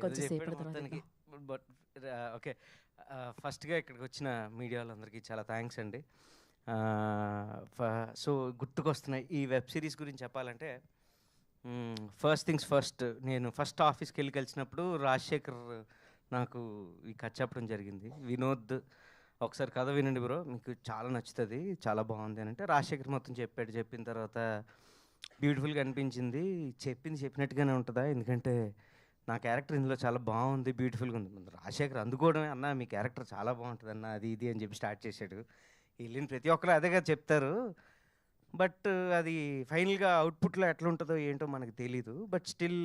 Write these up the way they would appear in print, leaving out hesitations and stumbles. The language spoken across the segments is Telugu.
కొంచెం సేపటి తర్వాత మొత్తానికి. But okay. ఫస్ట్గా ఇక్కడికి వచ్చిన మీడియా వాళ్ళందరికీ చాలా థ్యాంక్స్ అండి. సో గుర్తుకొస్తున్నాయి ఈ వెబ్ సిరీస్ గురించి చెప్పాలంటే, ఫస్ట్ థింగ్స్ ఫస్ట్, నేను ఫస్ట్ ఆఫీస్కి వెళ్ళి కలిసినప్పుడు రాజశేఖర్ నాకు ఈ కథ చెప్పడం జరిగింది. వినోద్, ఒకసారి కథ వినండి బ్రో, మీకు చాలా నచ్చుతుంది, చాలా బాగుంది అని అంటే రాజశేఖర్ మొత్తం చెప్పాడు. చెప్పిన తర్వాత బ్యూటిఫుల్గా అనిపించింది. చెప్పింది చెప్పినట్టుగానే ఉంటుందా, ఎందుకంటే నా క్యారెక్టర్ ఇందులో చాలా బాగుంది, బ్యూటిఫుల్గా ఉంది. రాజశేఖర్ అందుకోవడమే, అన్న మీ క్యారెక్టర్ చాలా బాగుంటుంది అన్న, అది ఇది అని చెప్పి స్టార్ట్ చేశాడు. వెళ్ళిన ప్రతి ఒక్కరు అదేగా చెప్తారు. బట్ అది ఫైనల్గా అవుట్పుట్లో ఎట్లా ఉంటుందో ఏంటో మనకు తెలీదు. బట్ స్టిల్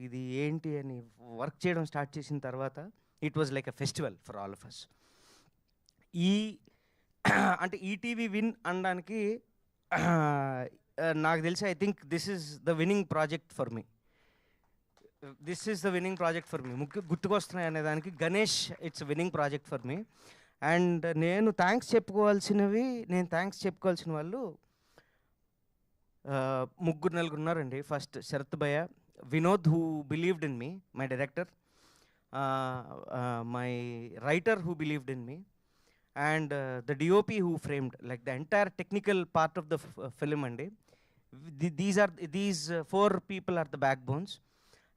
ఇది ఏంటి అని వర్క్ చేయడం స్టార్ట్ చేసిన తర్వాత it was like a festival for all of us. ఈ అంటే ఈటీవీ విన్ అనడానికి నాకు తెలిసి I think this is the winning project for me. This is the winning project for me. గుర్తుకొస్తున్నాయి అనే దానికి Ganesh it's winning project for me. And నేను థ్యాంక్స్ చెప్పుకోవాల్సిన వాళ్ళు ముగ్గురు నలుగురు ఉన్నారండి. ఫస్ట్ శరత్ భయ్య, Vinod who believed in me, my director, my writer who believed in me, and the DOP who framed like the entire technical part of the film andi. These four people are the backbones,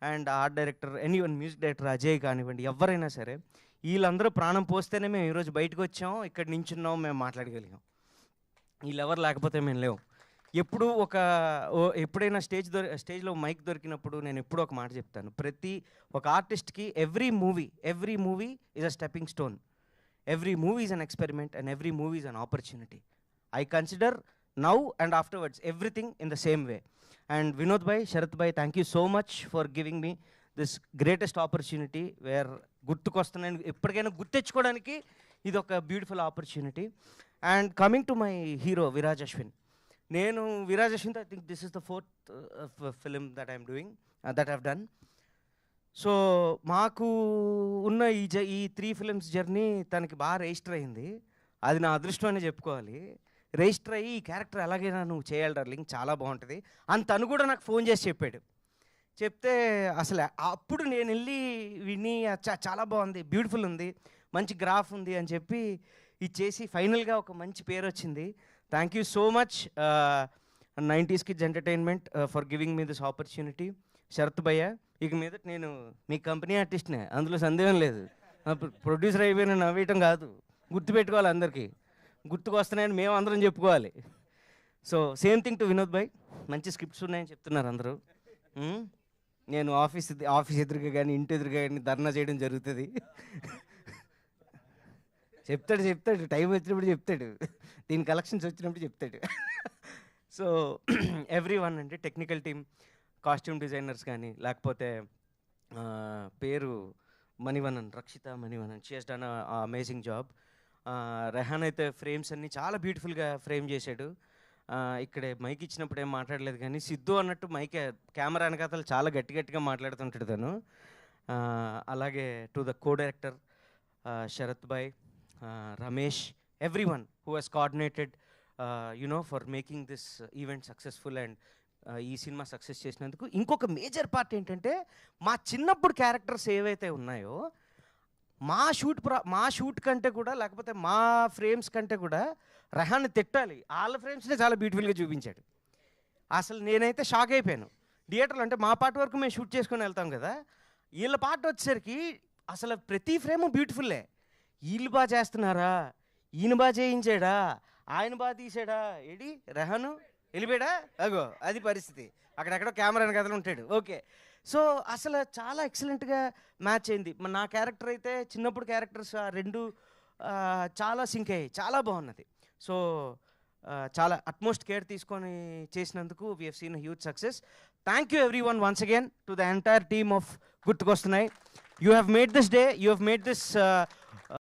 and art director, anyone, music director Ajay kanivandi, evvaraina sare వీళ్ళందరూ ప్రాణం పోస్తేనే మేము ఈరోజు బయటకు వచ్చాం, ఇక్కడ నించున్నాం, మేము మాట్లాడగలిగాం. వీళ్ళెవరు లేకపోతే మేము లేవు. ఎప్పుడైనా స్టేజ్లో మైక్ దొరికినప్పుడు నేను ఎప్పుడూ ఒక మాట చెప్తాను, ప్రతి ఒక ఆర్టిస్ట్కి every movie is a stepping stone. Every movie is an experiment and every movie is an opportunity. I consider now and afterwards everything in the same way. And Vinod bhai, Sharath bhai, thank you so much for giving me this greatest opportunity where gurtukostunnanu eppadikaina gurtechkodaniki idi oka beautiful opportunity. And coming to my hero Viraj Ashwin, nenu Viraj Ashwin, I think this is the fourth film that I am doing, that I have done. So మాకు ఉన్న ఈ 3 ఫిలిమ్స్ జర్నీ తనకి బాగా రిజిస్టర్ అయింది. అది నా అదృష్టం అనే చెప్పుకోవాలి. రిజిస్టర్ అయ్యి ఈ క్యారెక్టర్ ఎలాగైనా నువ్వు చేయాలి డార్లింగ్, చాలా బాగుంటుంది అని తను కూడా నాకు ఫోన్ చేసి చెప్పాడు. చెప్తే అసలు అప్పుడు నేను వెళ్ళి విని చాలా బాగుంది, బ్యూటిఫుల్ ఉంది, మంచి గ్రాఫ్ ఉంది అని చెప్పి ఇచ్చేసి ఫైనల్గా ఒక మంచి పేరు వచ్చింది. Thank you so much 90s Kids Entertainment for giving me this opportunity. Sharath భయ్య, ఇక మీద నేను మీ కంపెనీ ఆర్టిస్ట్నే, అందులో సందేహం లేదు. ప్రొడ్యూసర్ అయిపోయిన నవ్వేయటం కాదు, గుర్తుపెట్టుకోవాలి, అందరికీ గుర్తుకొస్తున్నాయని మేము అందరం చెప్పుకోవాలి. So same thing to Vinod భాయ్, మంచి స్క్రిప్ట్స్ ఉన్నాయని చెప్తున్నారు అందరూ. నేను ఆఫీస్ ఎదురుగా కానీ ఇంటి ఎదురుగా కానీ ధర్నా చేయడం జరుగుతుంది. చెప్తాడు టైం వచ్చినప్పుడు చెప్తాడు, దీని కలెక్షన్స్ వచ్చినప్పుడు చెప్తాడు. సో ఎవ్రీ వన్ అంటే టెక్నికల్ టీమ్, కాస్ట్యూమ్ డిజైనర్స్ కానీ, లేకపోతే పేరు Manivannan, Rakshita Manivannan, she has done amazing job. Rehan అయితే ఫ్రేమ్స్ అన్నీ చాలా బ్యూటిఫుల్గా ఫ్రేమ్ చేశాడు. ఇక్కడే మైక్ ఇచ్చినప్పుడు ఏం మాట్లాడలేదు, కానీ సిద్ధు అన్నట్టు కెమెరా వెనకాతలు చాలా గట్టిగా మాట్లాడుతుంటాడు తను. అలాగే to the co director Sharath భాయ్, Ramesh, everyone who has coordinated for making this event successful and ఈ సినిమా సక్సెస్ చేసినందుకు. ఇంకొక మేజర్ పార్ట్ ఏంటంటే, మా చిన్నప్పుడు క్యారెక్టర్స్ ఏవైతే ఉన్నాయో మా షూట్ కంటే కూడా, లేకపోతే మా ఫ్రేమ్స్ కంటే కూడా రెహాన్ని తిట్టాలి, వాళ్ళ ఫ్రేమ్స్నే చాలా బ్యూటిఫుల్గా చూపించాడు. అసలు నేనైతే షాక్ అయిపోయాను. థియేటర్లో అంటే మా పార్ట్ వరకు మేము షూట్ చేసుకొని వెళ్తాం కదా, వీళ్ళ పార్ట్ వచ్చేసరికి అసలు ప్రతి ఫ్రేము బ్యూటిఫుల్లే. వీళ్ళు బాగా చేస్తున్నారా, ఈయన బాగా చేయించాడా, ఆయన బాగా తీసాడా, ఏడి రెహాను వెళ్ళిపోయాడా, అగో అది పరిస్థితి. అక్కడెక్కడో కెమెరా కథలు ఉంటాడు. ఓకే, సో అసలు చాలా ఎక్సలెంట్గా మ్యాచ్ అయింది. నా క్యారెక్టర్ అయితే చిన్నప్పుడు క్యారెక్టర్స్ రెండు చాలా సింక్ అయ్యాయి, చాలా బాగున్నది. సో చాలా అట్మోస్ట్ కేర్ తీసుకొని చేసినందుకు we have seen huge success. Thank you every one once again to the entire team of గుర్తుకొస్తున్నాయి. You have made this day, you have made this